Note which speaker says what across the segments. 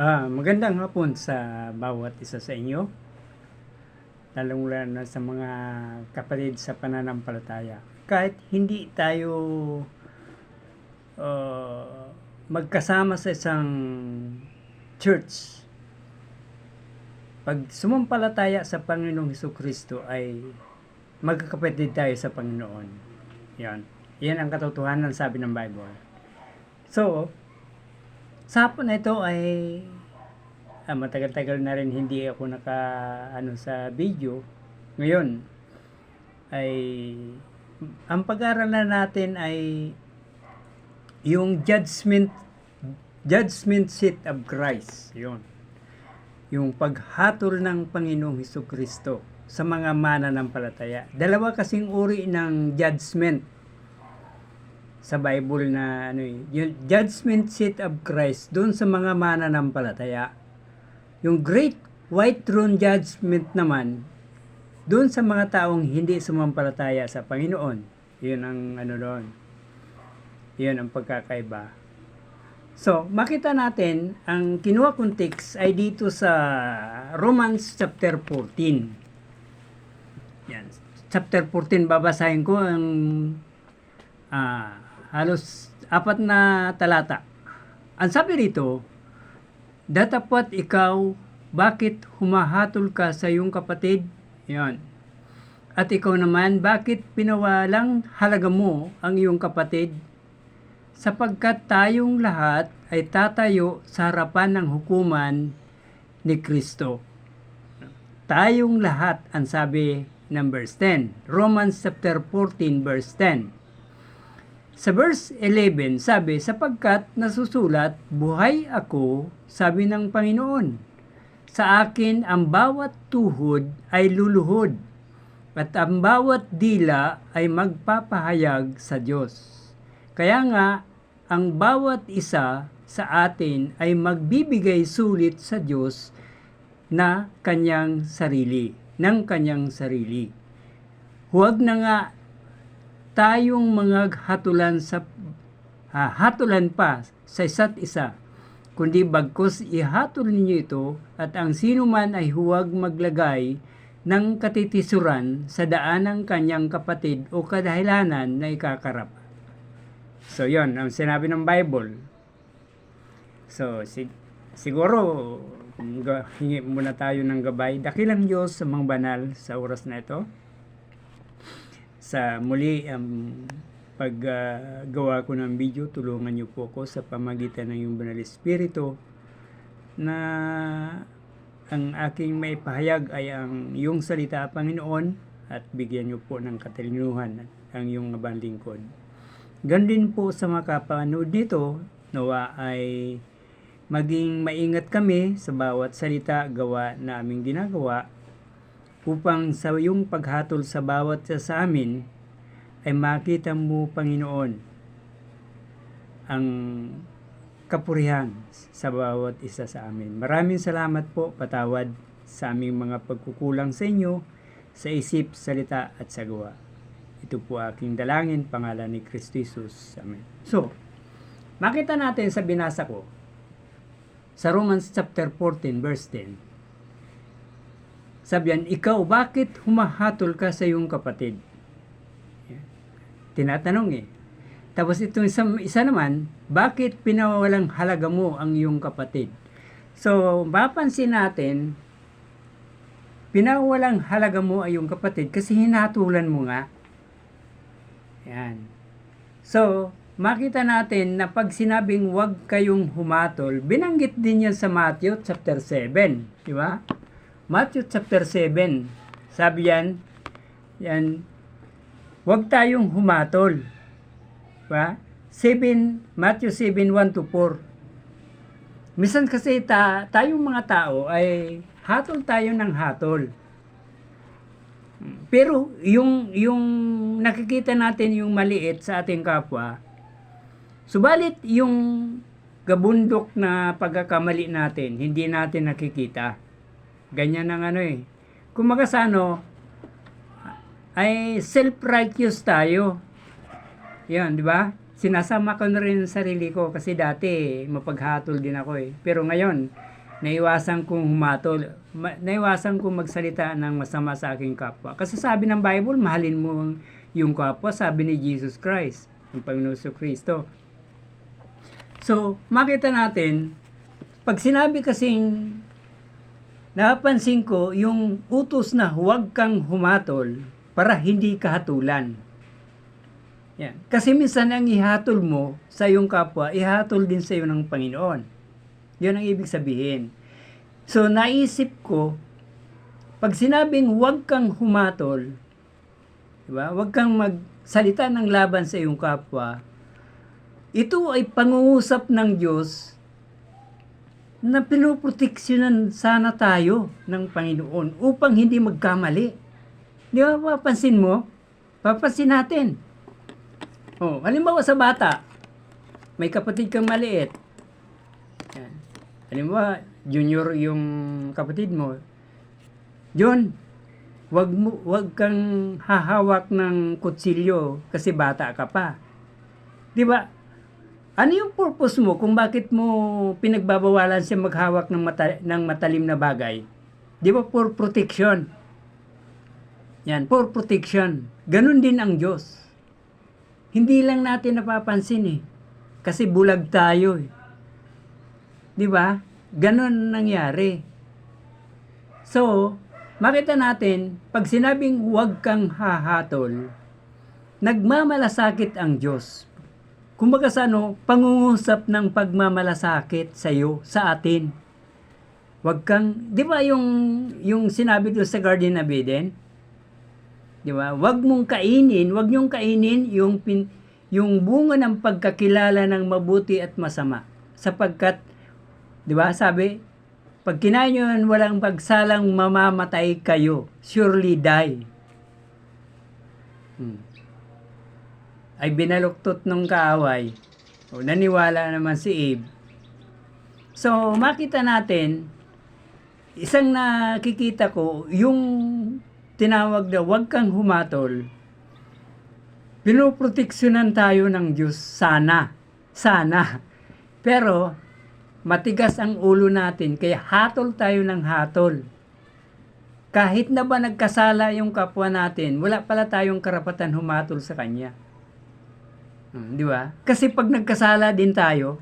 Speaker 1: Magandang hapon sa bawat isa sa inyo, lalong-lalo na sa mga kapatid sa pananampalataya. Kahit hindi tayo magkasama sa isang church, pag sumampalataya sa Panginoong Hesukristo ay magkakapatid tayo sa Panginoon. Yan ang katotohanan, sabi ng Bible. So, sa hapon na ito ay matagal-tagal na rin hindi ako sa video. Ngayon ay ang pag-aaralan natin ay yung judgment seat of Christ. Yung paghatol ng Panginoong Hesukristo sa mga mananampalataya. Dalawa kasing uri ng judgment sa Bible na yung judgment seat of Christ doon sa mga mananampalataya. Yung great white throne judgment naman doon sa mga taong hindi sumampalataya sa Panginoon. Yun ang doon. Yun ang pagkakaiba. So, makita natin ang kinuha kong text ay dito sa Romans chapter 14. Yan. Chapter 14 babasahin ko ang halos 4 na talata. Ang sabi rito, datapwat ikaw, bakit humahatol ka sa iyong kapatid? Yan. At ikaw naman, bakit pinawalang halaga mo ang iyong kapatid? Sapagkat tayong lahat ay tatayo sa harapan ng hukuman ni Kristo. Tayong lahat, ang sabi ng verse 10. Romans chapter 14 verse 10. Sa verse 11, sabi, sapagkat nasusulat, buhay ako, sabi ng Panginoon. Sa akin ang bawat tuhod ay luluhod, at ang bawat dila ay magpapahayag sa Diyos. Kaya nga, ang bawat isa sa atin ay magbibigay sulit sa Diyos ng kanyang sarili. Huwag na nga tayong mga hatulan pa sa isa't isa, kundi bagkus ihatol ninyo ito, at ang sino man ay huwag maglagay ng katitisuran sa daan ng kanyang kapatid o kadahilanan na ikakarap. So, yon ang sinabi ng Bible. So, siguro hingi muna tayo ng gabay. Dakilang Diyos sa mga banal sa oras na ito. Sa muli paggawa ko ng video, tulungan niyo po ako sa pamagitan ng iyong Banal Espiritu na ang aking may pahayag ay ang iyong salita, Panginoon, at bigyan niyo po ng katalinuhan ang iyong abang lingkod. Ganun din po sa mga kapanood nito, nawa ay maging maingat kami sa bawat salita, gawa na aming ginagawa, upang sa iyong paghatol sa bawat isa sa amin ay makita mo, Panginoon, ang kapurihan sa bawat isa sa amin. Maraming salamat po, patawad sa aming mga pagkukulang sa inyo, sa isip, salita at sa gawa. Ito po aking dalangin, pangalan ni Kristo Jesus. Amen. So, makita natin sa binasa ko, sa Romans chapter 14 verse 10, sabihan, ikaw, bakit humahatol ka sa iyong kapatid? Tinatanong Tapos itong isa naman, bakit pinawalang halaga mo ang iyong kapatid? So, mapansin natin, pinawalang halaga mo ang iyong kapatid kasi hinatulan mo nga. Yan. So, makita natin na pag sinabing huwag kayong humatol, binanggit din yan sa Matthew chapter 7. Di ba? Matthew chapter 7, sabi yan, huwag tayong humatol. Diba? Matthew 7, 1-4. Minsan kasi tayong mga tao ay hatol tayo ng hatol. Pero yung nakikita natin yung maliit sa ating kapwa, subalit yung gabundok na pagkakamali natin, hindi natin nakikita. Ganyan ang Kumaga sa ay self-righteous tayo. Yan, di ba? Sinasama ko na rin ang sarili ko kasi dati mapaghatol din ako Pero ngayon, Naiwasan kong humatol. Naiwasan kong magsalita ng masama sa aking kapwa. Kasi sabi ng Bible, mahalin mo yung kapwa, sabi ni Jesus Christ, ang Panginoon Kristo. So, makita natin, pag sinabi kasing, napansin ko yung utos na huwag kang humatol para hindi ka hatulan. Yan. Kasi minsan ang ihatol mo sa iyong kapwa, ihatol din sa iyo ng Panginoon. Yun ang ibig sabihin. So, naisip ko, pag sinabing huwag kang humatol, diba? Huwag kang magsalita ng laban sa iyong kapwa, ito ay pangungusap ng Diyos na pinoproteksyonan sana tayo ng Panginoon upang hindi magkamali. Di ba, papansin mo? Papansin natin. Halimbawa sa bata, may kapatid kang maliit. Yan. Halimbawa, junior yung kapatid mo. Yun, wag kang hahawak ng kutsilyo kasi bata ka pa. Di ba? Ano yung purpose mo kung bakit mo pinagbabawalan siya maghawak ng matalim na bagay? Di ba, for protection? Yan, for protection. Ganun din ang Diyos. Hindi lang natin napapansin eh. Kasi bulag tayo eh. Di ba? Ganun nangyari. So, makita natin, pag sinabing huwag kang hahatol, nagmamalasakit ang Diyos. Kumbaga sa pangungusap ng pagmamalasakit sa iyo, sa atin. Huwag kang, di ba yung sinabi doon sa Garden of Eden? Di ba? Huwag niyong kainin yung bunga ng pagkakilala ng mabuti at masama. Sapagkat, di ba, sabi, pag kinain nyo yan, walang pagsalang mamamatay kayo. Surely die. Ay binaluktot ng kaaway. Naniwala naman si Eve. So, makita natin, isang nakikita ko, yung tinawag na huwag kang humatol, pinoproteksyonan tayo ng Diyos sana. Sana. Pero, matigas ang ulo natin, kaya hatol tayo ng hatol. Kahit na ba nagkasala yung kapwa natin, wala pala tayong karapatan humatol sa kanya. Di ba? Kasi pag nagkasala din tayo,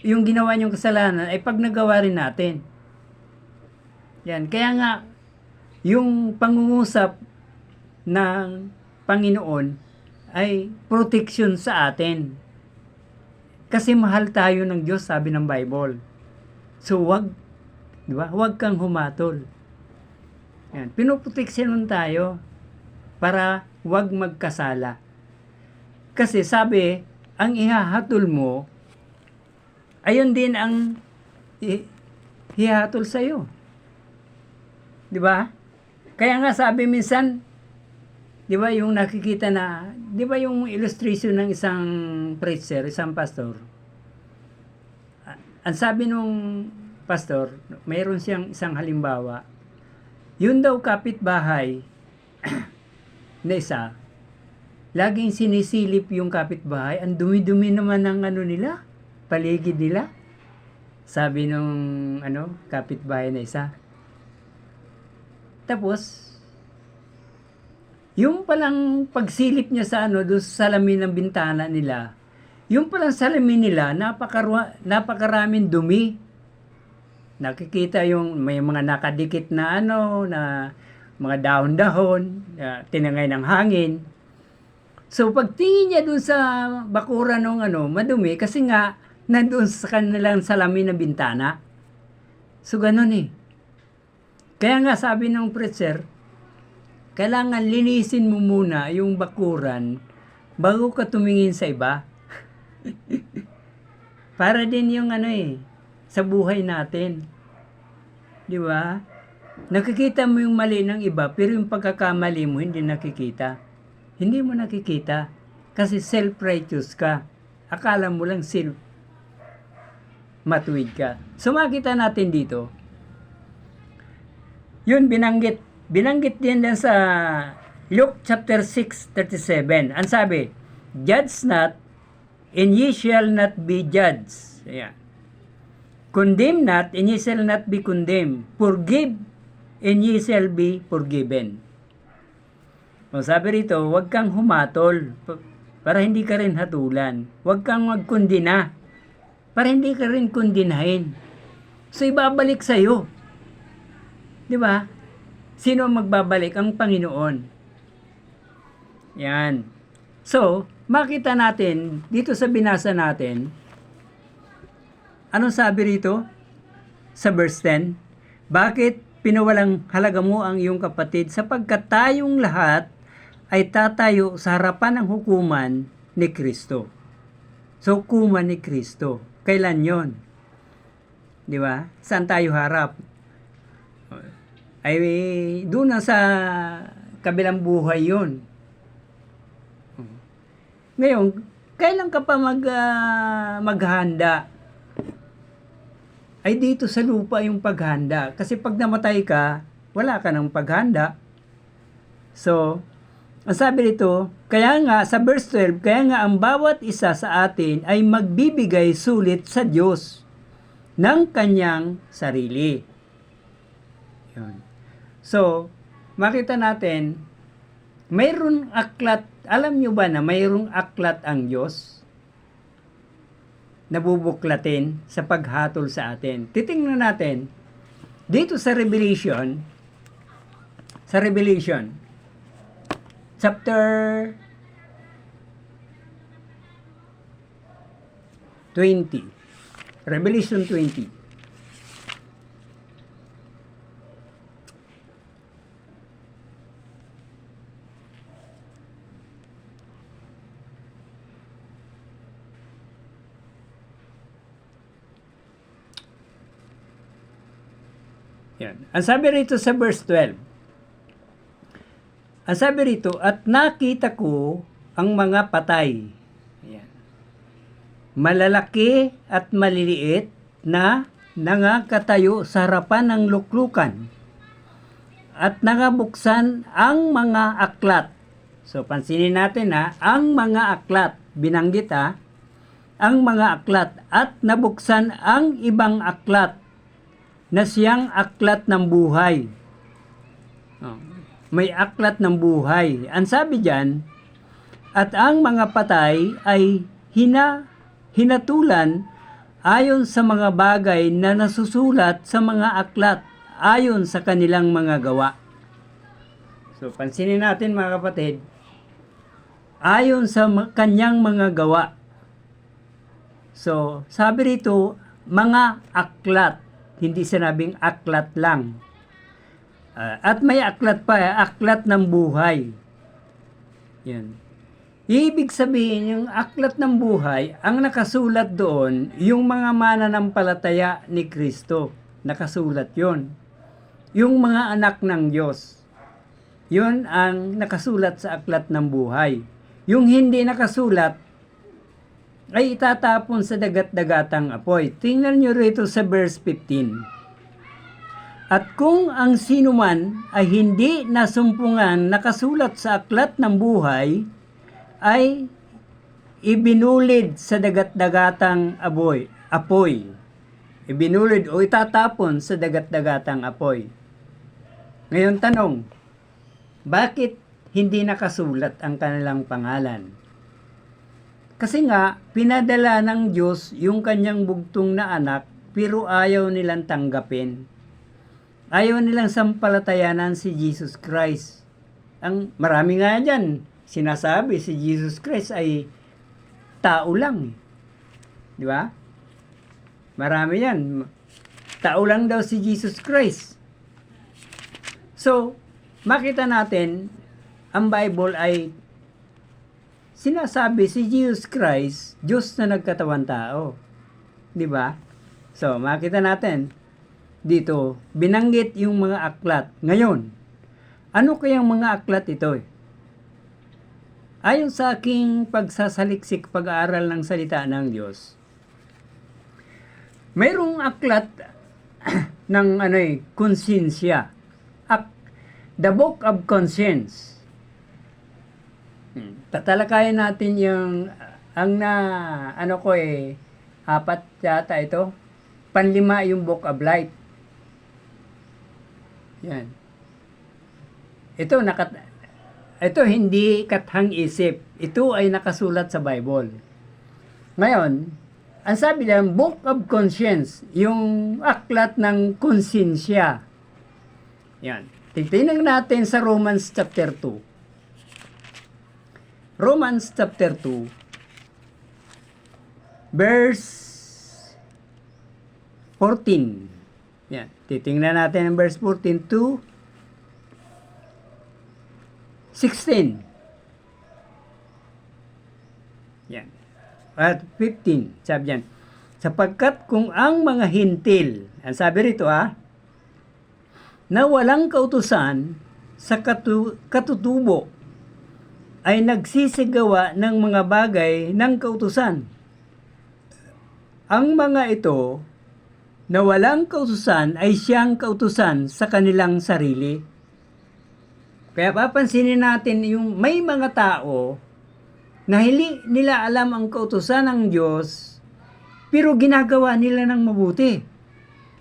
Speaker 1: yung ginawa niyong kasalanan ay pag nagawa rin natin. Yan. Kaya nga, yung pangungusap ng Panginoon ay protection sa atin. Kasi mahal tayo ng Diyos, sabi ng Bible. So, di ba? Huwag kang humatol. Yan. Pinoproteksyonan tayo para huwag magkasala. Kasi sabi, ang ihahatol mo, ayun din ang ihahatol sa iyo. Di ba? Kaya nga sabi minsan, di ba yung nakikita na, di ba yung illustration ng isang preacher, isang pastor, ang sabi nung pastor, mayroon siyang isang halimbawa, yun daw kapitbahay na isa, laging sinisilip yung kapitbahay, ang dumi-dumi naman ng nila, paligid nila. Sabi nung kapitbahay na isa. Tapos, yung palang pagsilip niya sa doon sa salamin ng bintana nila, yung palang salamin nila, napakaraming dumi. Nakikita yung may mga nakadikit na na mga dahon-dahon, tinangay ng hangin. So, pagtingin niya doon sa bakuran ng madumi, kasi nga, nandoon sa kanilang salamin na bintana. So, ganun eh. Kaya nga, sabi ng preacher, kailangan linisin mo muna yung bakuran bago ka tumingin sa iba. Para din yung sa buhay natin. Di ba? Nakikita mo yung mali ng iba, pero yung pagkakamali mo, hindi nakikita. Hindi mo nakikita. Kasi self-righteous ka. Akala mo lang matuwid ka. So, makita natin dito. Yun, binanggit din sa Luke chapter 6:37. Ang sabi, judge not, and ye shall not be judged. Ayan. Condemn not, and ye shall not be condemned. Forgive, and ye shall be forgiven. O sabi rito, huwag kang humatol para hindi ka rin hatulan. Huwag kang magkundina para hindi ka rin kundinahin. So, ibabalik sa'yo. Di ba? Sino ang magbabalik? Ang Panginoon. Yan. So, makita natin, dito sa binasa natin, anong sabi rito? Sa verse 10, bakit pinawalang halaga mo ang iyong kapatid sapagkat tayong lahat ay tatayo sa harapan ng hukuman ni Kristo. So, hukuman ni Kristo. Kailan yon? Di ba? Saan tayo harap? Ay, doon na sa kabilang buhay yon. Ngayon, kailan ka pa maghanda? Ay dito sa lupa yung paghanda. Kasi pag namatay ka, wala ka ng paghanda. So, ang sabi nito, kaya nga sa verse 12, kaya nga ang bawat isa sa atin ay magbibigay sulit sa Diyos ng kanyang sarili. Yun. So, makita natin, mayroong aklat, alam nyo ba na mayroong aklat ang Diyos? Nabubuklatin sa paghatol sa atin. Titingnan natin, dito sa Revelation, chapter 20. Revelation 20. Yan. Ang sabi rito sa verse 12. Ang sabi rito, at nakita ko ang mga patay. Ayan. Malalaki at maliliit na nangakatayo sa harapan ng luklukan. At nangabuksan ang mga aklat. So, pansinin natin ang mga aklat. Binanggit ang mga aklat. At nabuksan ang ibang aklat na siyang aklat ng buhay. May aklat ng buhay. Ang sabi diyan, at ang mga patay ay hinatulan ayon sa mga bagay na nasusulat sa mga aklat ayon sa kanilang mga gawa. So, pansinin natin mga kapatid, ayon sa kanyang mga gawa. So, sabi rito, mga aklat. Hindi sinabing aklat lang. At may aklat pa, aklat ng buhay. Yan. Ibig sabihin, yung aklat ng buhay, ang nakasulat doon, yung mga mananampalataya ni Kristo. Nakasulat yon. Yung mga anak ng Diyos. Yun ang nakasulat sa aklat ng buhay. Yung hindi nakasulat, ay itatapon sa dagat-dagatang apoy. Tingnan nyo rito sa verse 15. At kung ang sinuman ay hindi nasumpungan nakasulat sa aklat ng buhay, ay ibinulid sa dagat-dagatang apoy. Ibinulid o itatapon sa dagat-dagatang apoy. Ngayon tanong, bakit hindi nakasulat ang kanilang pangalan? Kasi nga, pinadala ng Diyos yung kanyang bugtong na anak, pero ayaw nilang tanggapin. Ayaw nilang sampalatayanan si Jesus Christ. Ang marami nga dyan, sinasabi si Jesus Christ ay tao lang. Di ba? Marami yan. Tao lang daw si Jesus Christ. So, makita natin, ang Bible ay sinasabi si Jesus Christ, Diyos na nagkatawan tao. Di ba? So, makita natin, dito, binanggit yung mga aklat. Ngayon, ano kayang mga aklat ito? Ayon sa aking pagsasaliksik pag-aaral ng salita ng Diyos, mayroong aklat ng konsensya. The Book of Conscience. Tatalakayan natin yung apat yata ito. Panlima yung Book of Light. Yan. Ito hindi kathang isip. Ito ay nakasulat sa Bible. Ngayon, ang sabi lang, Book of Conscience, yung aklat ng konsensya. Yan. Tingnan natin sa Romans chapter 2. Romans chapter 2, verse 14. Yan. Titingnan natin ang verse 14 to 16. Yan. At 15. Sabi yan. Sapagkat kung ang mga hintil, ang sabi rito na walang kautusan sa katutubo ay nagsisigawa ng mga bagay ng kautusan. Ang mga ito na walang kautusan ay siyang kautusan sa kanilang sarili. Kaya papansinin natin yung may mga tao na hindi nila alam ang kautusan ng Diyos, pero ginagawa nila ng mabuti.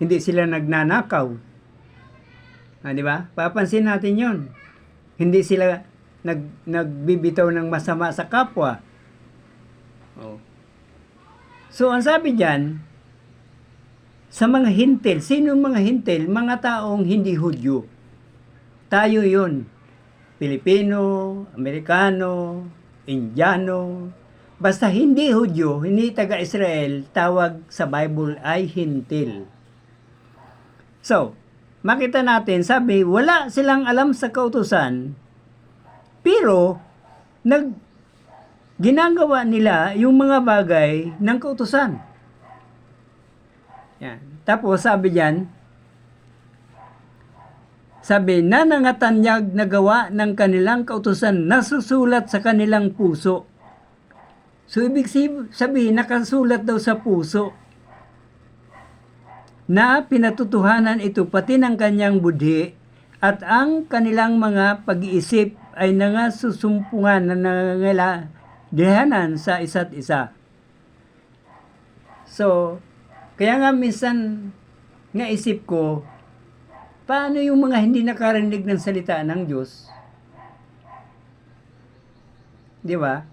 Speaker 1: Hindi sila nagnanakaw. Di ba? Papansin natin yon. Hindi sila nagbibitaw ng masama sa kapwa. So, ang sabi diyan, sa mga hintil, sino mga hintil? Mga taong hindi Hudyo. Tayo yon. Pilipino, Amerikano, Indiano, basta hindi Hudyo, hindi taga-Israel, tawag sa Bible ay hintil. So, makita natin, sabi, wala silang alam sa kautusan, pero ginagawa nila yung mga bagay ng kautusan. Yan. Tapos sabi diyan, nanangatanyag na gawa ng kanilang kautusan nasusulat sa kanilang puso. So ibig sabihin, nakasulat daw sa puso na pinatutuhanan ito pati ng kanyang budhi at ang kanilang mga pag-iisip ay nangasusumpungan na nangangailangan sa isa't isa. So, kaya nga minsan nga isip ko, paano yung mga hindi nakarinig ng salita ng Diyos? Di ba?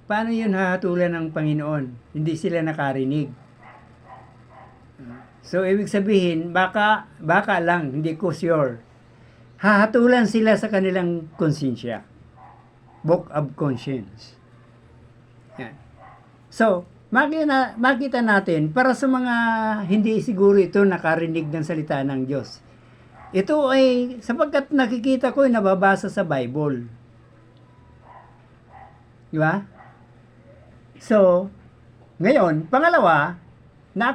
Speaker 1: Paano yun hahatulan ng Panginoon? Hindi sila nakarinig. So, ibig sabihin, baka lang, hindi ko sure. Hahatulan sila sa kanilang konsensya. Book of Conscience. Yan. So, makita natin, para sa mga hindi siguro ito nakarinig ng salita ng Diyos, ito ay, sapagkat nakikita ko, nababasa sa Bible. Di ba? So, ngayon, pangalawa, na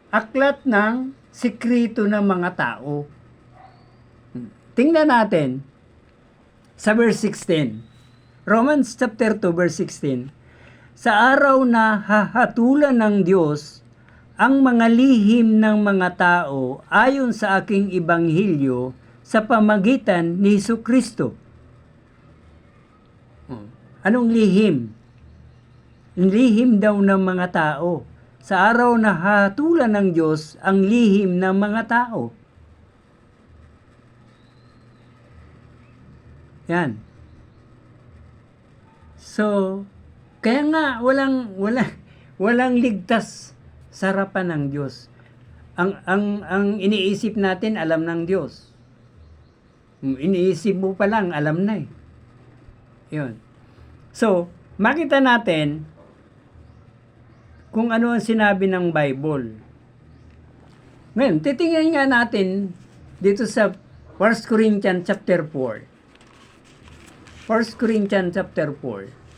Speaker 1: aklat ng sikreto ng mga tao. Tingnan natin sa verse 16. Romans chapter 2 verse 16. Sa araw na hahatulan ng Diyos ang mga lihim ng mga tao ayon sa aking ibanghilyo sa pamagitan ni Jesucristo. Anong lihim? Lihim daw ng mga tao. Sa araw na hahatulan ng Diyos ang lihim ng mga tao. Yan. So, kaya nga walang ligtas sa harapan ng Diyos. Ang iniisip natin alam ng Diyos. Iniisip mo pa lang alam na eh. 'Yun. So, makita natin kung ano ang sinabi ng Bible. Ngayon, titingnan nga natin dito sa 1 Corinthians chapter 4. 1 Corinthians chapter 4.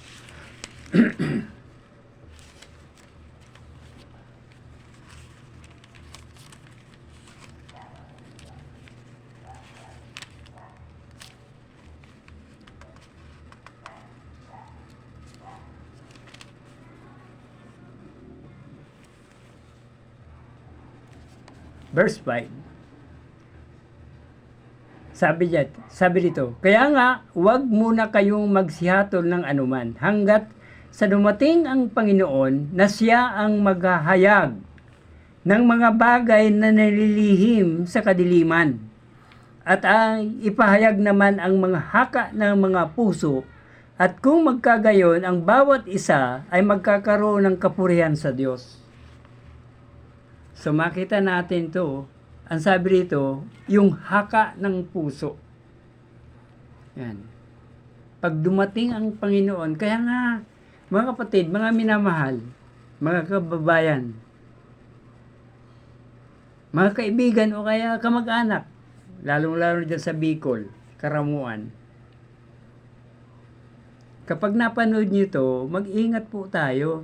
Speaker 1: Verse 5. Sabi dito, kaya nga, huwag muna kayong magsihatol ng anuman hanggat sa dumating ang Panginoon na siya ang maghahayag ng mga bagay na nalilihim sa kadiliman at ay ipahayag naman ang mga haka ng mga puso, at kung magkagayon ang bawat isa ay magkakaroon ng kapurihan sa Diyos. So makita natin to, ang sabi rito, yung haka ng puso. Yan. Pag dumating ang Panginoon, kaya nga, mga kapatid, mga minamahal, mga kababayan, mga kaibigan o kaya kamag-anak, lalong-lalo dyan sa Bicol, Karamuan. Kapag napanood nyo ito, mag-ingat po tayo.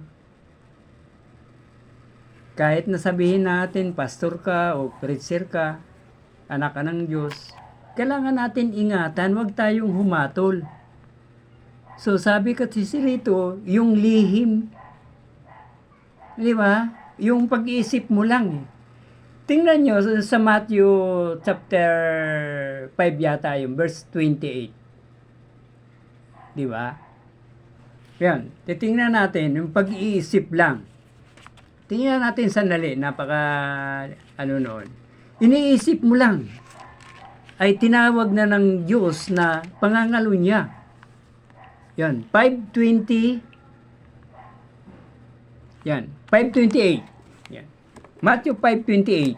Speaker 1: Kahit nasabihin natin, pastor ka o preacher ka, anak ka ng Diyos, kailangan natin ingatan, huwag tayong humatol. So sabi kasi rito, yung lihim, di ba? Yung pag-iisip mo lang eh. Tingnan nyo sa Matthew chapter 5 yata yung verse 28. Di ba? Yan. Titingnan natin yung pag-iisip lang. Tingnan natin sandali. Noon. Iniisip mo lang. Ay tinawag na ng Diyos na pangangalo niya. Yan. 5:20. Yan. 5:28. Matthew 5:28.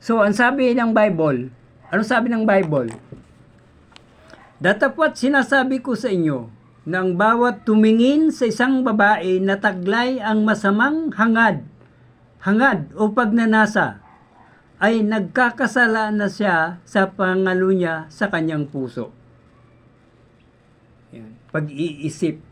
Speaker 1: So, ang sabi ng Bible, ano sabi ng Bible? Datapwat sinasabi ko sa inyo, ng bawat tumingin sa isang babae na taglay ang masamang hangad o pagnanasa, ay nagkakasala na siya sa pangalo niya sa kanyang puso. Yan. Pag-iisip.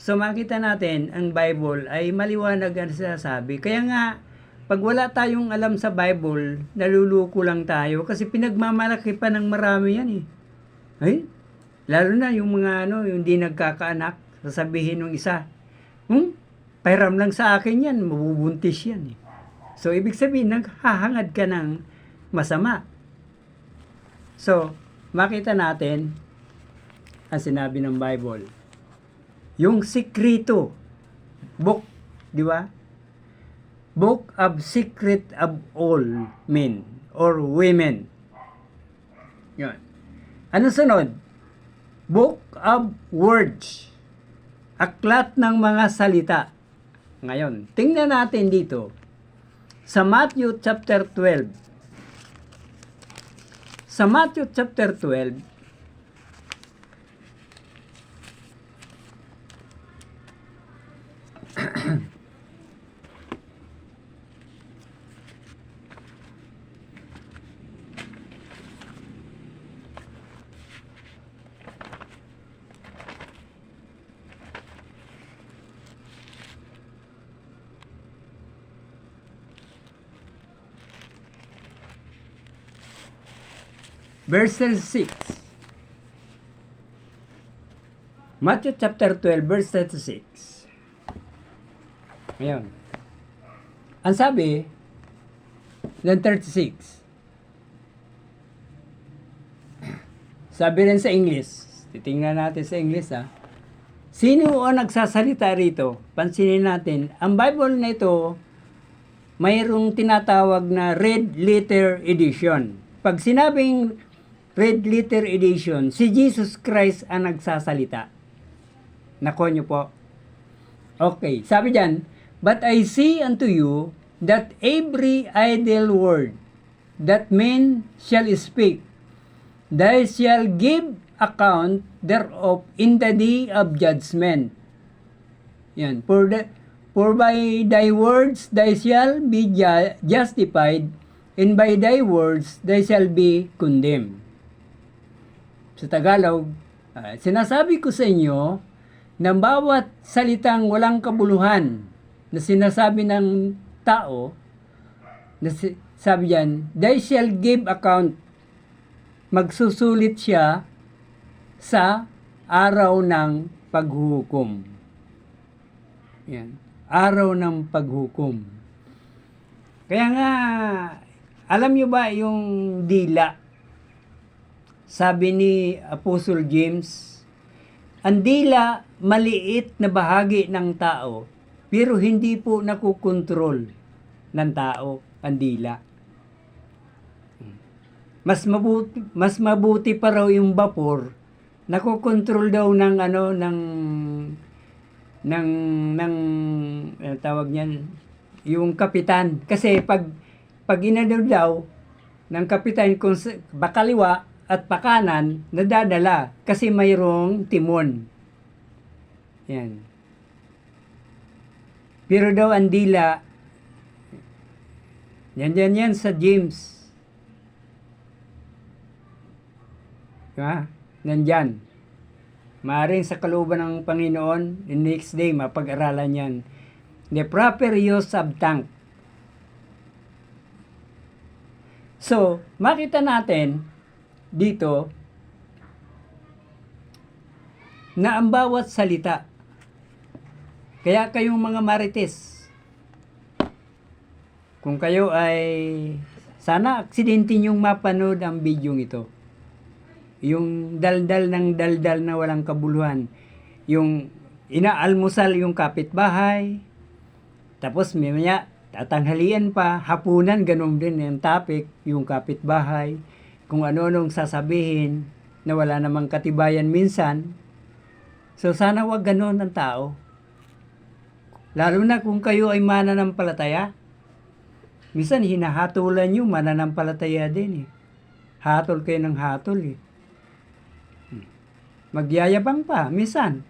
Speaker 1: So makita natin, ang Bible ay maliwanag ang sinasabi. Kaya nga, pag wala tayong alam sa Bible, naluluko lang tayo kasi pinagmamalaki pa ng marami yan eh. Ay, lalo na yung mga yung di nagkakaanak, sasabihin ng isa, pairam lang sa akin yan, mabubuntis yan eh. So ibig sabihin, naghahangad ka ng masama. So, makita natin ang sinabi ng Bible. Yung sikrito, book, di ba? Book of secret of all men or women. Yan. Ano sunod? Book of words. Aklat ng mga salita. Ngayon, tingnan natin dito. Sa Matthew chapter 12. Sa Matthew chapter 12, verse 36. Matthew chapter 12, verse 36. Ngayon. Ang sabi, ng 36. Sabi rin sa English. Titingnan natin sa English ha. Sino ang nagsasalita rito? Pansinin natin. Ang Bible na ito, mayroong tinatawag na Red Letter Edition. Pag sinabing Red Letter Edition, si Jesus Christ ang nagsasalita. Nako nyo po. Okay, sabi dyan, but I say unto you that every idle word that men shall speak, they shall give account thereof in the day of judgment. Yan. For by thy words they shall be justified, and by thy words they shall be condemned. Sa Tagalog, sinasabi ko sa inyo, ng bawat salitang walang kabuluhan na sinasabi ng tao, sabi yan, they shall give account. Magsusulit siya sa araw ng paghuhukom. Yan. Araw ng paghukom. Kaya nga, alam nyo ba yung dila? Sabi ni Apostle James, Ang dila, maliit na bahagi ng tao, pero hindi po nakukontrol ng tao ang dila. Mas mabuti pa raw yung vapor, nakokontrol daw ng tawag niyan, yung kapitan. Kasi pag inano daw ng kapitan kung bakaliwa at pakanan, nadadala kasi mayroong timon. Yan. Pero daw ang dila, yan sa James. Nandyan. Maaring sa kalooban ng Panginoon, the next day, mapag-aralan yan. The proper use of tank. So, makita natin dito na ang bawat salita, kaya kayong mga marites, kung kayo ay, sana aksidente niyong mapanood ang video ito. Yung daldal ng daldal na walang kabuluhan. Yung inaalmusal yung kapitbahay. Tapos mamaya tatanghalian pa, hapunan, ganun din yung topic, yung kapitbahay. Kung ano-anong sasabihin na wala namang katibayan minsan. So sana wag ganun ang tao. Lalo na kung kayo ay mananampalataya. Minsan hinahatulan nyo, mananampalataya din eh. Hatol kayo ng hatol eh. Magyayabang pa, minsan.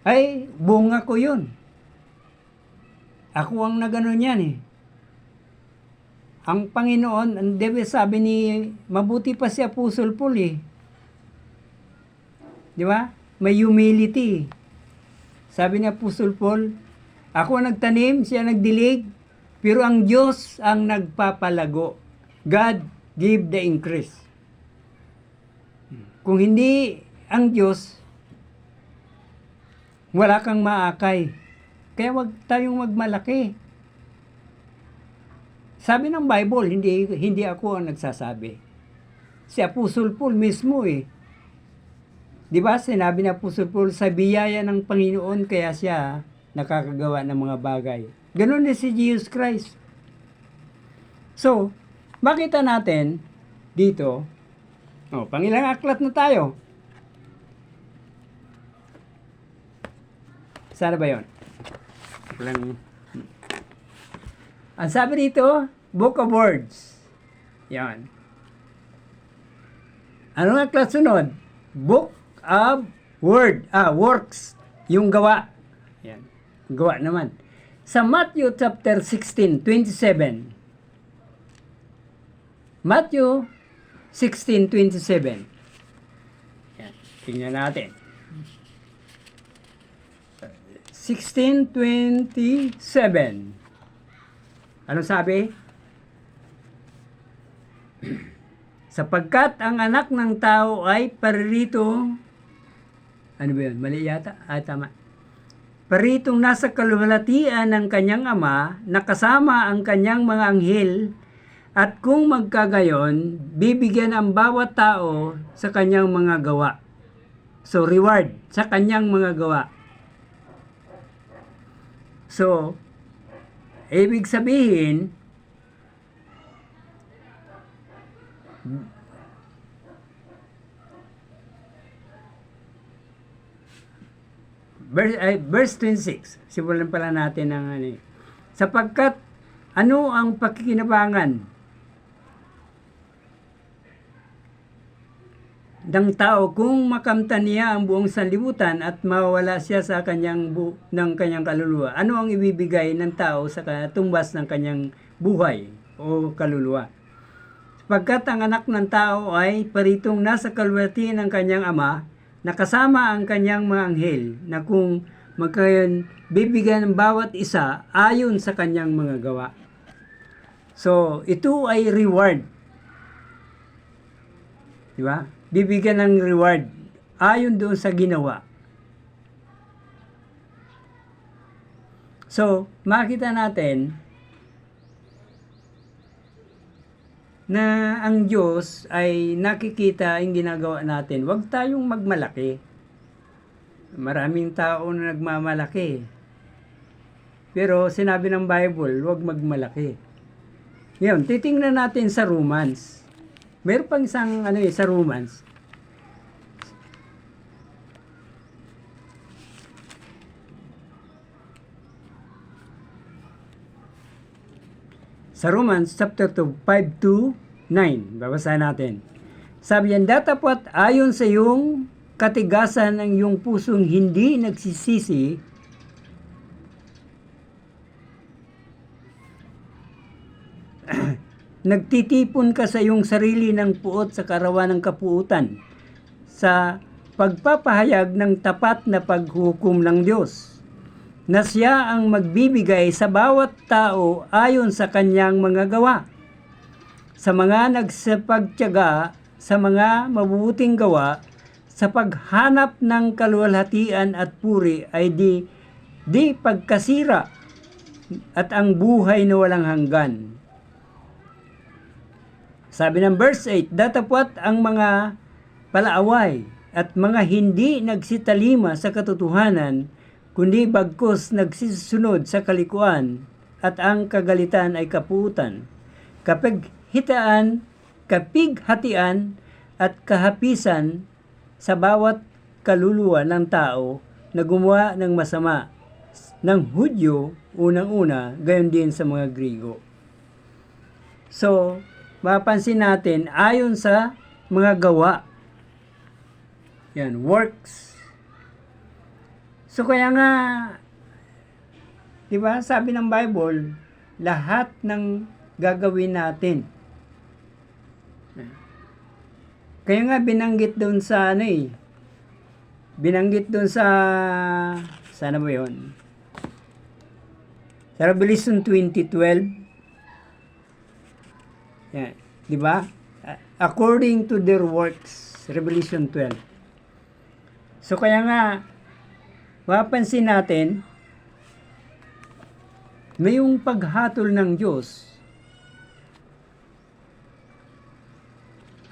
Speaker 1: Ay, bunga ko yun. Ako ang nagano niyan eh. Ang Panginoon, ang Diyos sabi ni, mabuti pa si Apostle Paul eh. Di ba? May humility. Sabi ni Apostle Paul, ako ang nagtanim, siya nagdilig, pero ang Diyos ang nagpapalago. God give the increase. Kung hindi ang Diyos, wala kang maakay. Kaya wag tayong magmalaki. Sabi ng Bible, hindi ako ang nagsasabi. Si Apostle Paul mismo eh. Di ba sinabi ni Apostle Paul, sa biyaya ng Panginoon kaya siya nakakagawa ng mga bagay. Ganon din si Jesus Christ. So, makita natin dito, pangilang aklat na tayo. Sana ba yun? Ang sabi dito, Book of Words. Yan. Ano nga aklat sunod? Book of Works. Yung gawa. Yan. Gawa naman. Sa Matthew chapter 16:27. Matthew 16:27. Yan. Tingnan natin. 16:27. Ano sabi? Sapagkat ang anak ng tao ay paririto. Ano ba yun? Mali yata? Tama. Paritong nasa kaluwalhatian ng kanyang ama, nakasama ang kanyang mga anghel, at kung magkagayon, bibigyan ang bawat tao sa kanyang mga gawa. So, reward sa kanyang mga gawa. So, ibig sabihin, verse 26, simulan pala natin ng sapagkat ano ang pakikinabangan ng tao kung makamtan niya ang buong sanlibutan at mawala siya sa kanyang ng kanyang kaluluwa? Ano ang ibibigay ng tao sa tumbas ng kanyang buhay o kaluluwa? Sapagkat ang anak ng tao ay paritong nasa kaluwalhatian ng kanyang ama, nakasama ang kanyang mga anghel, na kung magkayon bibigyan ng bawat isa ayon sa kanyang mga gawa. So, ito ay reward. Di ba? Bibigyan ng reward ayon doon sa ginawa. So, makita natin na ang Diyos ay nakikita ang ginagawa natin. Huwag tayong magmalaki. Maraming tao na nagmamalaki. Pero sinabi ng Bible, huwag magmalaki. Ngayon, titingnan natin sa Romans. Meron pang isang sa Romans. Sa Romans chapter 2, 5 to 9. Babasahin natin. Sabi yan, datapwat ayon sa iyong katigasan ng iyong pusong hindi nagsisisi, nagtitipon ka sa iyong sarili ng puot sa karawan ng kapuutan sa pagpapahayag ng tapat na paghukom ng Diyos, na siya ang magbibigay sa bawat tao ayon sa kanyang mga gawa. Sa mga nagsapagtiyaga sa mga mabubuting gawa, sa paghanap ng kaluwalhatian at puri ay di pagkasira at ang buhay na walang hanggan. Sabi ng verse 8, datapwat ang mga palaaway at mga hindi nagsitalima sa katotohanan, kundi bagkus nagsisunod sa kalikuan, at ang kagalitan ay kapuutan, kapighatian at kahapisan sa bawat kaluluwa ng tao na gumawa ng masama, ng Hudyo unang-una, gayon din sa mga Grigo. So, mapansin natin, ayon sa mga gawa, yan, works. So, kaya nga, di ba, sabi ng Bible, lahat ng gagawin natin. Kaya nga binanggit doon sa binanggit doon sa sana ba yun? Sa Revelation 20:12. Yan, di ba? According to their works, Revelation 12. So kaya nga mapapansin natin may yung paghatol ng Diyos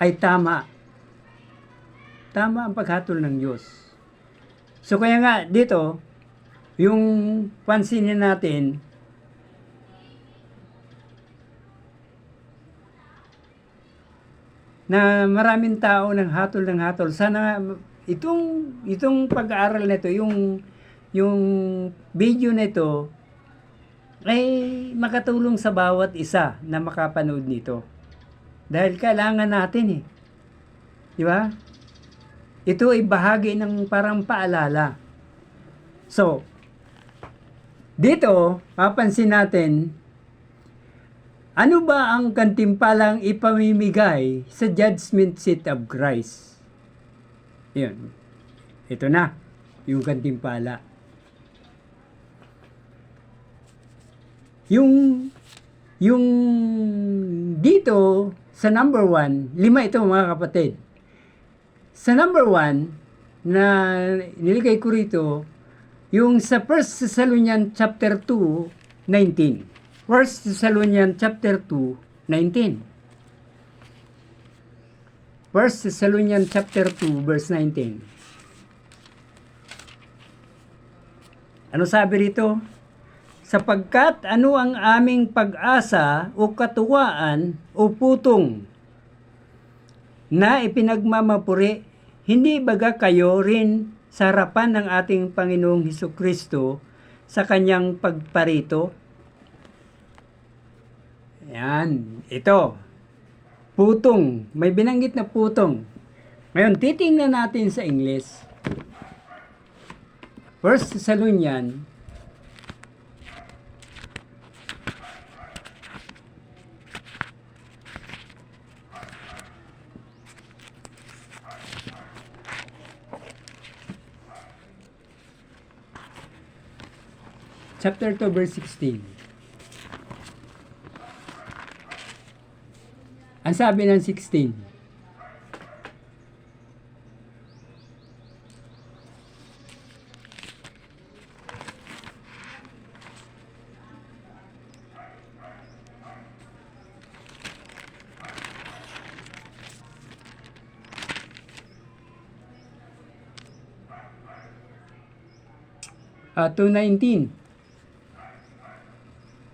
Speaker 1: ay tama. Tama ang paghatol ng Diyos. So kaya nga dito, yung pansinin natin, na maraming tao ng hatol. Sana itong pag-aaral nito, yung video nito ay makatulong sa bawat isa na makapanood nito. Dahil kailangan natin Di ba? Ito ay bahagi ng parang paalala. So, dito, mapansin natin, ano ba ang gantimpalang ipamimigay sa judgment seat of Christ? Yun. Ito na, yung gantimpala. Yung dito, sa number 1, 5 ito mga kapatid. Sa number 1, na niligay ko rito, yung sa 1 Thessalonians chapter 2, 19. 1 Thessalonians chapter 2, 19. 1 Thessalonians chapter 2, verse 19. Ano sabi rito? Sapagkat ano ang aming pag-asa o katuwaan o putong na ipinagmamapuri, hindi baga kayo rin sa harapan ng ating Panginoong Hesukristo sa kanyang pagparito? Yan, ito. Putong. May binanggit na putong. Ngayon, titingnan natin sa English. 1 Thessalonians chapter 2, verse 16. Ang sabi ng 16, 2:19.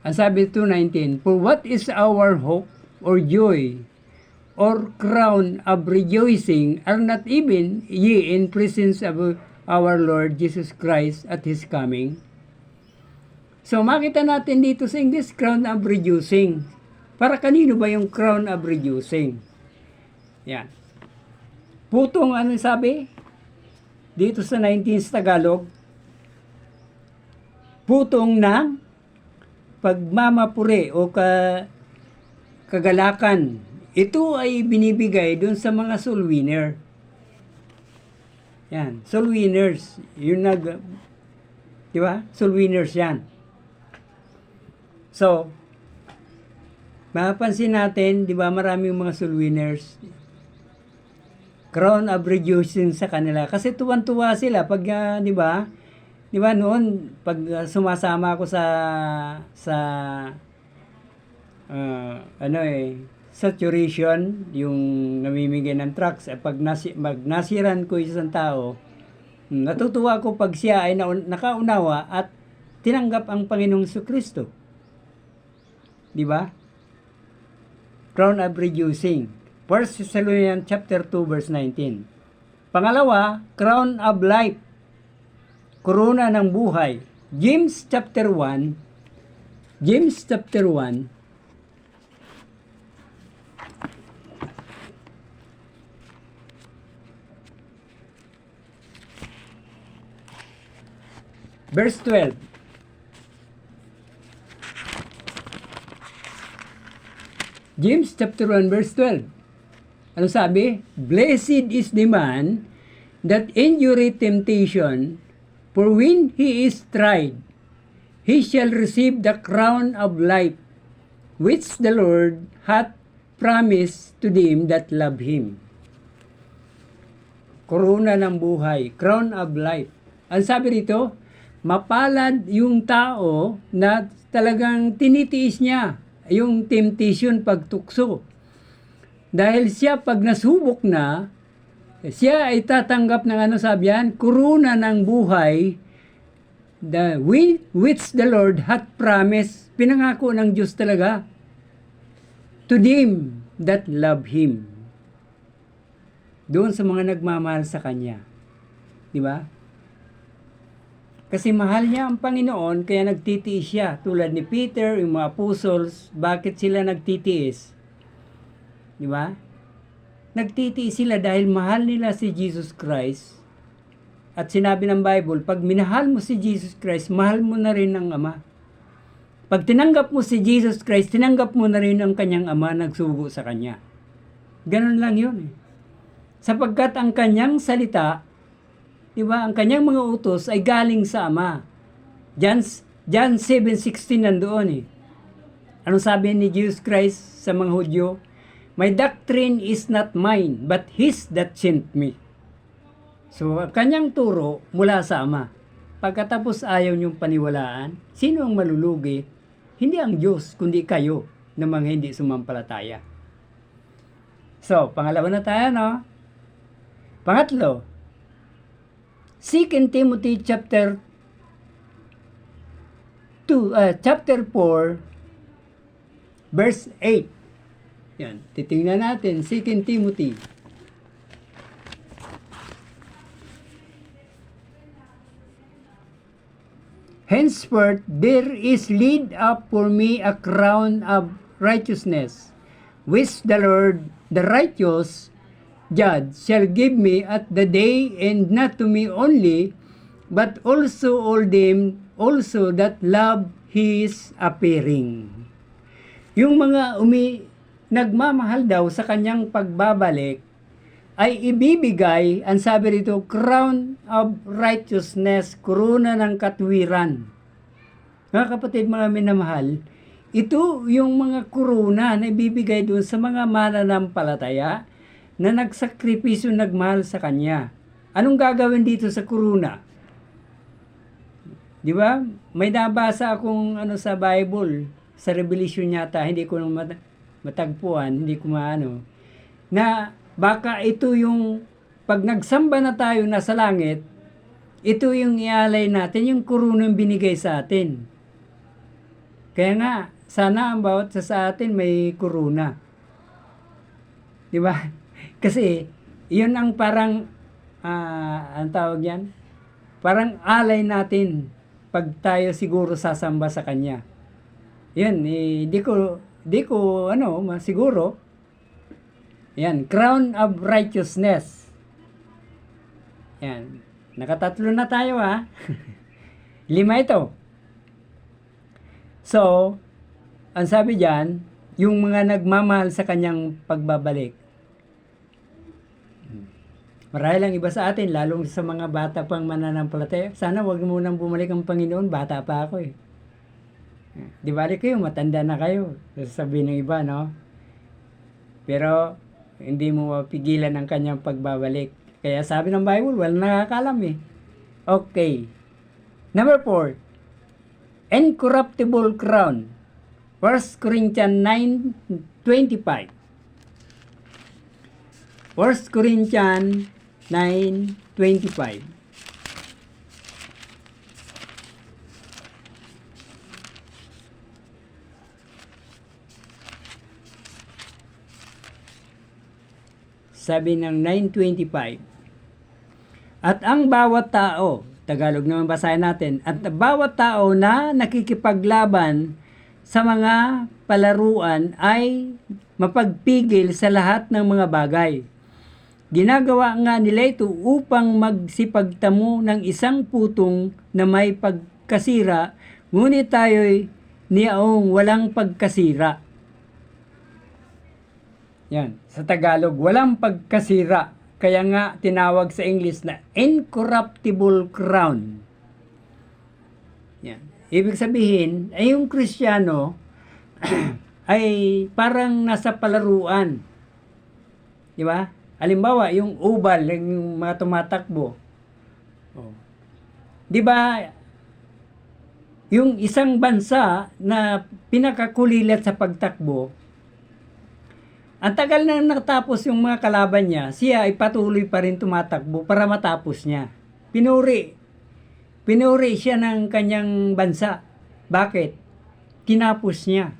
Speaker 1: Ang sabi 2:19, "For what is our hope or joy or crown of rejoicing are not even ye in presence of our Lord Jesus Christ at His coming?" So makita natin dito sa English, crown of rejoicing. Para kanino ba yung crown of rejoicing? Yan. Putong ano sabi? Dito sa 19th Tagalog, putong ng pagmamapuri o kagalakan. Ito ay binibigay dun sa mga soul winner. Yan, soul winners. Yung di ba? Soul winners yan. So, mapapansin natin, di ba, maraming mga soul winners. Crown of rejoicing sa kanila. Kasi tuwan-tuwa sila pag, di ba? Di ba noon, pag sumasama ako saturation, yung namimigay ng tracts, pag nasiran ko isang tao, natutuwa ako pag siya ay nakaunawa at tinanggap ang Panginoong Kristo. Di ba? Crown of rejoicing. 1 Thessalonians chapter 2 verse 19. Pangalawa, crown of life. Korona ng buhay. James chapter 1. Verse 12. James chapter 1 verse 12. Ano sabi? "Blessed is the man that endureth temptation, for when he is tried, he shall receive the crown of life, which the Lord hath promised to them that love Him." Korona ng buhay, crown of life. Ang sabi rito, mapalad yung tao na talagang tinitiis niya yung temptation, pagtukso. Dahil siya pag nasubok na, siya ay tatanggap ng korona ng buhay, which the Lord hath promised, pinangako ng Diyos talaga, to them that love Him. Doon sa mga nagmamahal sa Kanya. Di ba? Kasi mahal niya ang Panginoon, kaya nagtitiis siya. Tulad ni Peter, yung mga apostles, bakit sila nagtitiis? Di ba? Nagtitiis sila dahil mahal nila si Jesus Christ. At sinabi ng Bible, pag minahal mo si Jesus Christ, mahal mo na rin ang Ama. Pag tinanggap mo si Jesus Christ, tinanggap mo na rin ang kanyang Ama, nagsugo sa kanya. Ganun lang yun. Sapagkat ang kanyang salita, diba, ang kanyang mga utos ay galing sa Ama. John 7:16 nandoon . Ano sabi ni Jesus Christ sa mga Hudyo? "My doctrine is not mine, but His that sent me." So, ang kanyang turo mula sa Ama. Pagkatapos ayaw niyong paniwalaan, sino ang malulugi? Hindi ang Diyos, kundi kayo na mga hindi sumampalataya. So, pangalawa na tayo, no? Pangatlo, 2 Timothy chapter 4 verse 8. Yan, titingnan natin 2 Timothy. "Henceforth there is laid up for me a crown of righteousness, which the Lord, the righteous Judge, shall give me at the day, and not to me only, but also all them also that love His appearing." Yung mga nagmamahal daw sa kanyang pagbabalik, ay ibibigay, ang sabi rito, crown of righteousness, korona ng katwiran. Mga kapatid, mga minamahal, ito yung mga korona na ibibigay doon sa mga mananampalataya na nagsakripisyo, nagmahal sa Kanya. Anong gagawin dito sa korona? Di ba? May nabasa akong sa Bible, sa Revelation yata, hindi ko matagpuan, hindi ko na baka ito yung pag nagsamba na tayo na sa langit, ito yung ialay natin, yung kurunang binigay sa atin. Kaya nga, sana ang bawat sa atin may kuruna. Di ba? Kasi, yun ang parang, ang tawag yan? Parang alay natin pag tayo siguro sasamba sa Kanya. Yan, siguro. Yan, crown of righteousness. Yan. Nakatatlo na tayo, ha? 5 ito. So, ang sabi diyan, yung mga nagmamahal sa kanyang pagbabalik. Marahil lang iba sa atin, lalong sa mga bata pang mananampalataya. Sana wag munang bumalik ang Panginoon, bata pa ako eh. Di balik kayo, matanda na kayo. Sasabihin ng iba, no? Pero, hindi mo mapigilan ang kanyang pagbabalik. Kaya sabi ng Bible, walang nakakalam eh. Okay. Number 4. Incorruptible crown. 1 Corinthians 9:25. 1 Corinthians 9:25. Sabi ng 9:25. At ang bawat tao, Tagalog naman basahin natin, at bawat tao na nakikipaglaban sa mga palaruan ay mapagpigil sa lahat ng mga bagay. Ginagawa nga nila ito upang magsipagtamo ng isang putong na may pagkasira, ngunit tayo'y niyaong walang pagkasira. Yan, sa Tagalog, walang pagkasira. Kaya nga tinawag sa English na incorruptible crown. Yan. Ibig sabihin, ay yung Kristiyano ay parang nasa palaruan. Di ba? Halimbawa, yung ubal, yung mga tumatakbo. Oh. Di ba? Yung isang bansa na pinakakulilat sa pagtakbo, ang tagal na natapos yung mga kalaban niya, siya ay patuloy pa rin tumatakbo para matapos niya. Pinuri siya ng kanyang bansa. Bakit? Kinapos niya.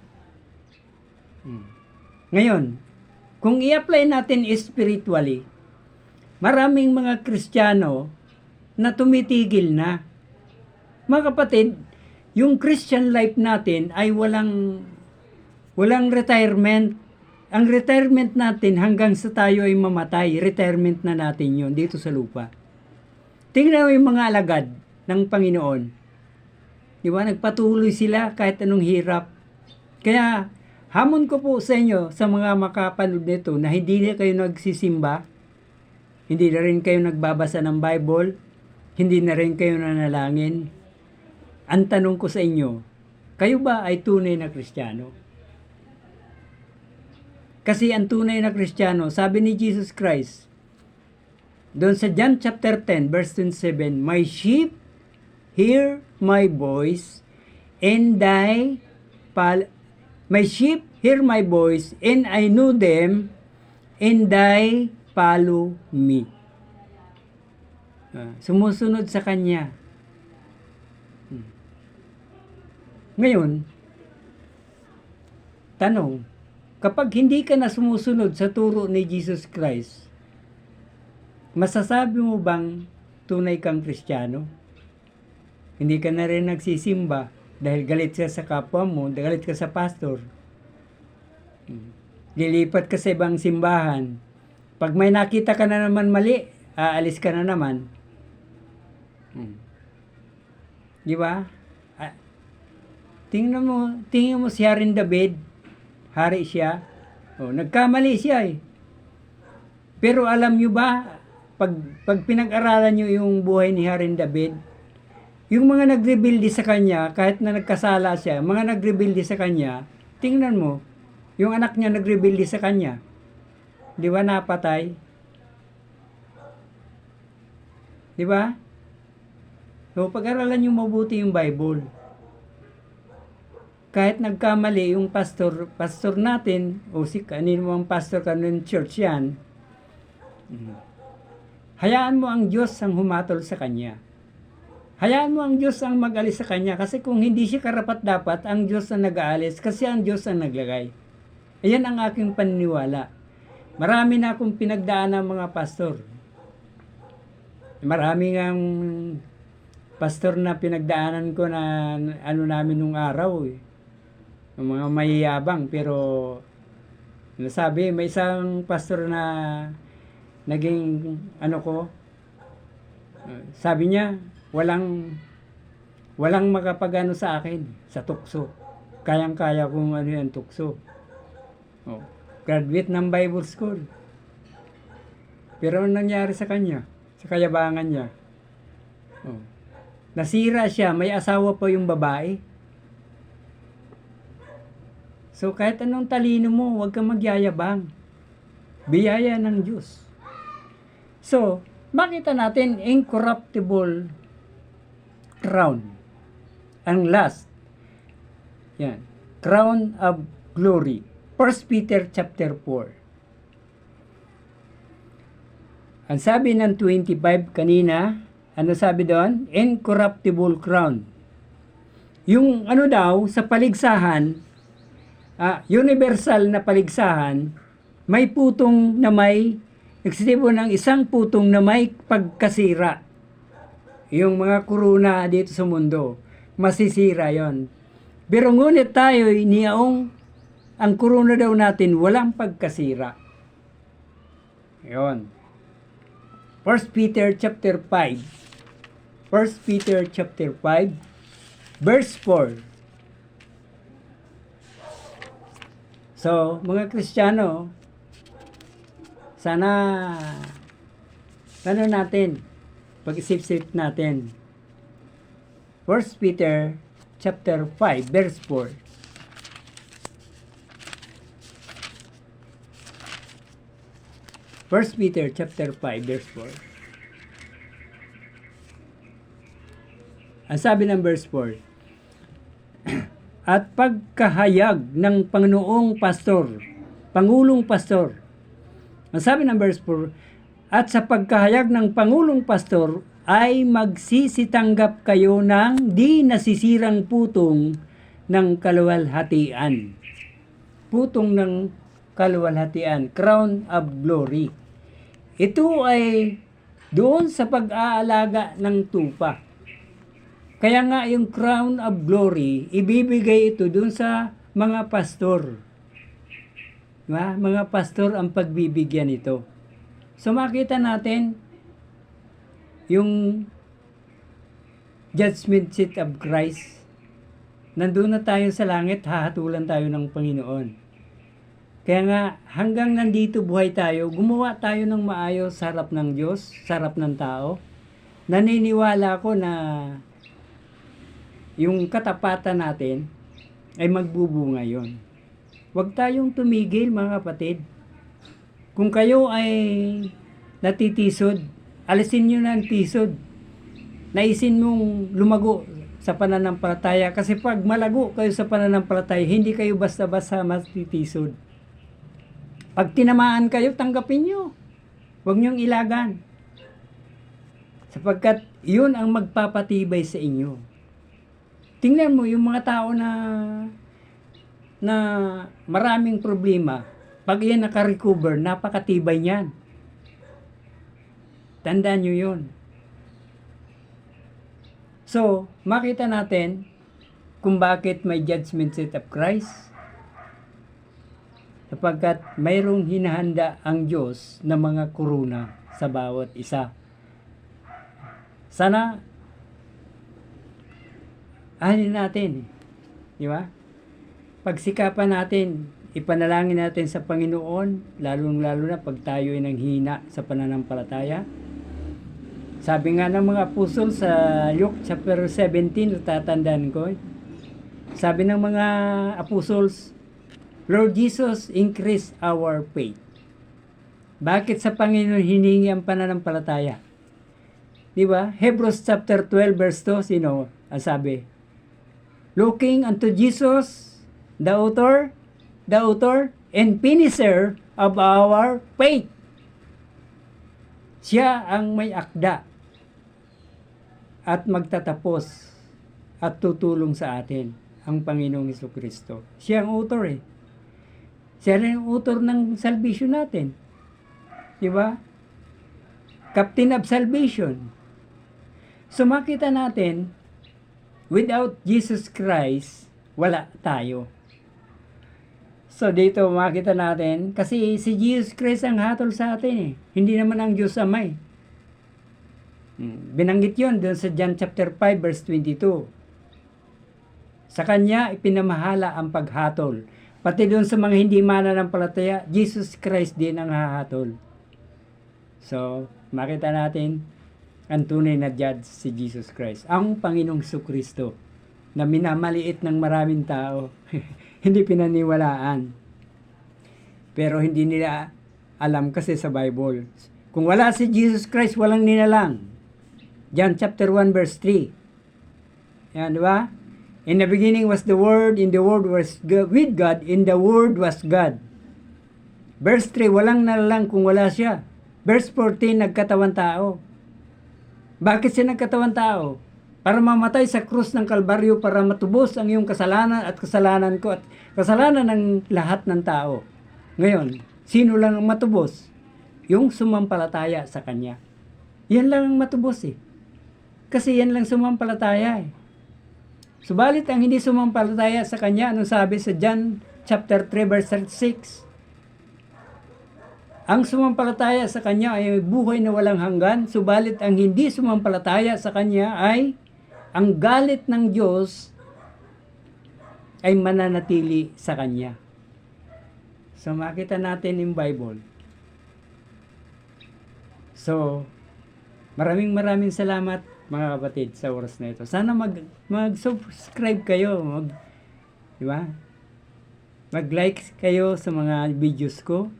Speaker 1: Ngayon, kung i-apply natin spiritually, maraming mga Kristiyano na tumitigil na. Mga kapatid, yung Christian life natin ay walang retirement. Ang retirement natin hanggang sa tayo ay mamatay, retirement na natin yon dito sa lupa. Tingnan mo yung mga alagad ng Panginoon. Di ba? Nagpatuloy sila kahit anong hirap. Kaya, hamon ko po sa inyo, sa mga makapanood nito, na hindi na kayo nagsisimba, hindi na rin kayo nagbabasa ng Bible, hindi na rin kayo nanalangin. Ang tanong ko sa inyo, kayo ba ay tunay na Kristiyano? Kasi ang tunay na Kristiyano, sabi ni Jesus Christ, doon sa John chapter 10, verse 27, My sheep hear my voice, and my sheep hear my voice, and I know them, and they follow me. Sumusunod sa Kanya. Ngayon, tanong, kapag hindi ka na sumusunod sa turo ni Jesus Christ, masasabi mo bang tunay kang Kristiyano? Hindi ka na rin nagsisimba dahil galit ka sa kapwa mo, galit ka sa pastor. Lilipat ka sa ibang simbahan. Pag may nakita ka na naman mali, aalis ka na naman. Di ba? Tingnan mo si Haring David. Hari siya. Nagkamali siya eh. Pero alam nyo ba, pag pinag-aralan nyo yung buhay ni Haring David, yung mga nagrebuilde sa kanya, kahit na nagkasala siya, mga nagrebuilde sa kanya, tingnan mo, yung anak niya nagrebuilde sa kanya. Di ba napatay? Di ba? So, pag-aralan nyo mabuti yung Bible. Kahit nagkamali yung pastor natin, o si kanino mang pastor kanino church yan, hayaan mo ang Diyos ang humatol sa kanya. Hayaan mo ang Diyos ang mag-alis sa kanya kasi kung hindi siya karapat-dapat, ang Diyos ang nag-aalis kasi ang Diyos ang naglagay. Ayan ang aking paniniwala. Marami na akong pinagdaan ng mga pastor. Marami ngang pastor na pinagdaanan ko na ano namin nung araw eh. Yung mga mayayabang pero nasabi, may isang pastor na naging ano ko, sabi niya, walang makapagano sa akin sa tukso. Kayang-kaya kung ano yan tukso. Oh, graduate ng Bible School. Pero anong nangyari sa kanya? Sa kayabangan niya. Oh. Nasira siya, may asawa pa yung babae. So kahit anong talino mo, huwag kang magyayabang. Biyaya ng Diyos. So, makita natin incorruptible crown. Ang last. Yan. Crown of glory. 1 Peter chapter 4. Ang sabi ng 25 kanina, ano sabi doon? Incorruptible crown. Yung ano daw, sa paligsahan, universal na paligsahan, may putong na may, eksitibo ng isang putong na may pagkasira. Yung mga kuruna dito sa mundo, masisira yon. Pero ngunit tayo, niyaong, ang kuruna daw natin, walang pagkasira. Yon. 1 Peter chapter 5. 1 Peter chapter 5, verse 4. So, mga Kristiyano, sana ano natin, pag-isip-isip natin. 1 Peter chapter 5, verse 4. First Peter chapter 5 verse 4. Ang sabi ng verse 4, at pagkahayag ng Panginoong Pastor, Pangulong Pastor. Ang sabi ng verse 4, at sa pagkahayag ng Pangulong Pastor ay magsisitanggap kayo ng di nasisirang putong ng kaluwalhatian. Putong ng kaluwalhatian, crown of glory. Ito ay doon sa pag-aalaga ng tupa. Kaya nga yung crown of glory, ibibigay ito doon sa mga pastor. Diba? Mga pastor ang pagbibigyan ito. So makita natin yung judgment seat of Christ. Nandun na tayo sa langit, hahatulan tayo ng Panginoon. Kaya nga, hanggang nandito buhay tayo, gumawa tayo ng maayos sa harap ng Diyos, sa harap ng tao. Naniniwala ko na yung katapatan natin ay magbubunga yon. Huwag tayong tumigil mga kapatid. Kung kayo ay natitisod, alisin nyo na ang tisod. Naisin mong lumago sa pananampalataya. Kasi pag malago kayo sa pananampalataya, hindi kayo basta-basta matitisod. Pag tinamaan kayo, tanggapin nyo. Huwag nyong ilagan. Sapagkat yun ang magpapatibay sa inyo. Tingnan mo yung mga tao na maraming problema. Pag yan nakarecover, napakatibay niyan. Tandaan nyo yun. So, makita natin kung bakit may judgment seat of Christ. Sapagkat mayroong hinahanda ang Diyos na mga kuruna sa bawat isa. Sana ahalin natin, di ba? Pagsikapan natin, ipanalangin natin sa Panginoon, lalong-lalo na pag tayo ay nanghina sa pananampalataya. Sabi nga ng mga apostol sa Luke chapter 17, tatandaan ko, sabi ng mga apostles, Lord Jesus, increase our faith. Bakit sa Panginoon hiningi ang pananampalataya? Di ba? Hebrews chapter 12 verse 2, sino ang sabi? Looking unto Jesus, the author and finisher of our faith. Siya ang may akda at magtatapos at tutulong sa atin ang Panginoong Hesukristo. Siya ang author eh. Siya rin ang author ng salvation natin. Di ba? Captain of salvation. So makita natin, without Jesus Christ, wala tayo. So dito makita natin, kasi si Jesus Christ ang hatol sa atin eh. Hindi naman ang Diyos Amay. Binanggit yun doon sa John chapter 5 verse 22. Sa Kanya ipinamahala ang paghatol. Pati doon sa mga hindi mananampalataya, Jesus Christ din ang hahatol. So, makita natin ang tunay na judge si Jesus Christ. Ang Panginoong Jesucristo na minamaliit ng maraming tao. Hindi pinaniwalaan. Pero hindi nila alam kasi sa Bible. Kung wala si Jesus Christ, walang nilalang. John chapter 1 verse 3. Yan, di ba? In the beginning was the Word, in the Word was with God, in the Word was God. Verse 3, walang nilalang kung wala siya. Verse 14, nagkatawan tao. Bakit siya nagkatawan tao? Para mamatay sa krus ng Kalbaryo, para matubos ang iyong kasalanan at kasalanan ko at kasalanan ng lahat ng tao. Ngayon, sino lang ang matubos? Yung sumampalataya sa Kanya. Yan lang ang matubos eh. Kasi yan lang sumampalataya eh. Subalit ang hindi sumampalataya sa Kanya, anong sabi sa John chapter 3 verse 36? Ang sumampalataya sa Kanya ay buhay na walang hanggan, subalit ang hindi sumampalataya sa Kanya ay ang galit ng Diyos ay mananatili sa Kanya. So makita natin yung Bible. So, maraming salamat mga kapatid sa oras na ito. Sana mag-subscribe kayo, di ba? Mag-like kayo sa mga videos ko.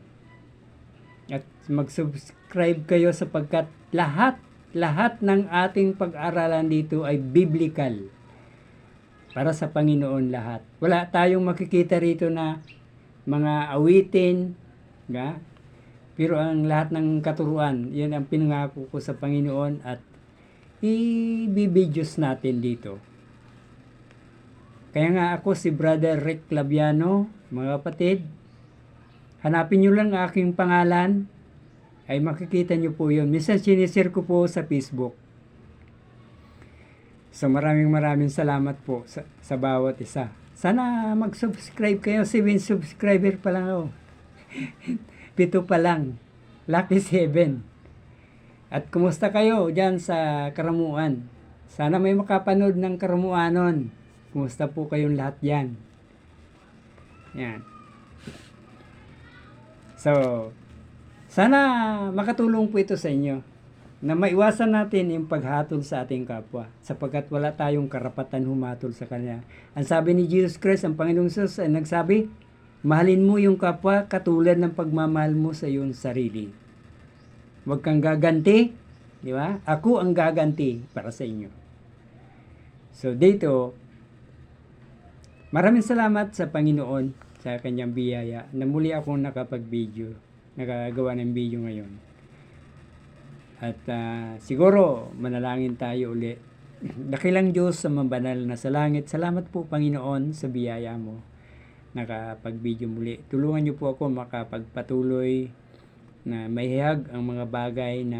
Speaker 1: At mag-subscribe kayo sapagkat lahat ng ating pag-aralan dito ay biblical. Para sa Panginoon lahat. Wala tayong makikita rito na mga awitin, ga? Pero ang lahat ng katuruan, yan ang pinangako ko sa Panginoon at i-videos natin dito. Kaya nga ako si Brother Rick Labiano, mga kapatid. Hanapin nyo lang aking pangalan, ay makikita nyo po yun. Minsan sinishare ko po sa Facebook. So maraming salamat po sa bawat isa. Sana mag-subscribe kayo. 7 subscriber pa lang ako. 7 pa lang. Lucky 7. At kumusta kayo dyan sa Karamuan? Sana may makapanood ng Karamuanon. Kumusta po kayong lahat dyan? Yan. So, sana makatulong po ito sa inyo na maiwasan natin yung paghatol sa ating kapwa sapagkat wala tayong karapatan humatol sa Kanya. Ang sabi ni Jesus Christ, ang Panginoong Jesus ay nagsabi, mahalin mo yung kapwa katulad ng pagmamahal mo sa iyong sarili. Huwag kang gaganti, di ba? Ako ang gaganti para sa inyo. So dito, maraming salamat sa Panginoon sa Kanyang biyaya na muli akong nakagawa ng video ngayon. At siguro manalangin tayo uli. Dakilang Diyos sa mabanal na sa langit, salamat po Panginoon sa biyaya mo. Nakapag-video muli. Tulungan niyo po ako makapagpatuloy na mahayag ang mga bagay na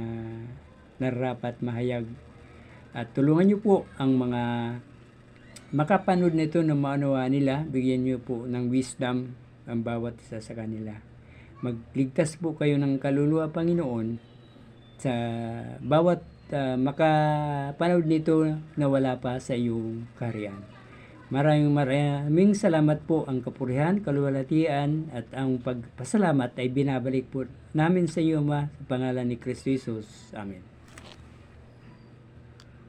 Speaker 1: narapat mahayag. At tulungan niyo po ang mga makapanood nito na maanuwa nila. Bigyan niyo po ng wisdom ang bawat isa sa kanila. Magligtas po kayo ng kaluluwa, Panginoon, sa bawat makapanood nito na wala pa sa iyong kaharian. Maraming salamat po. Ang kapurihan, kaluwalhatian at ang pagpasalamat ay binabalik po namin sa iyo, Ma, sa pangalan ni Kristo Jesus. Amen.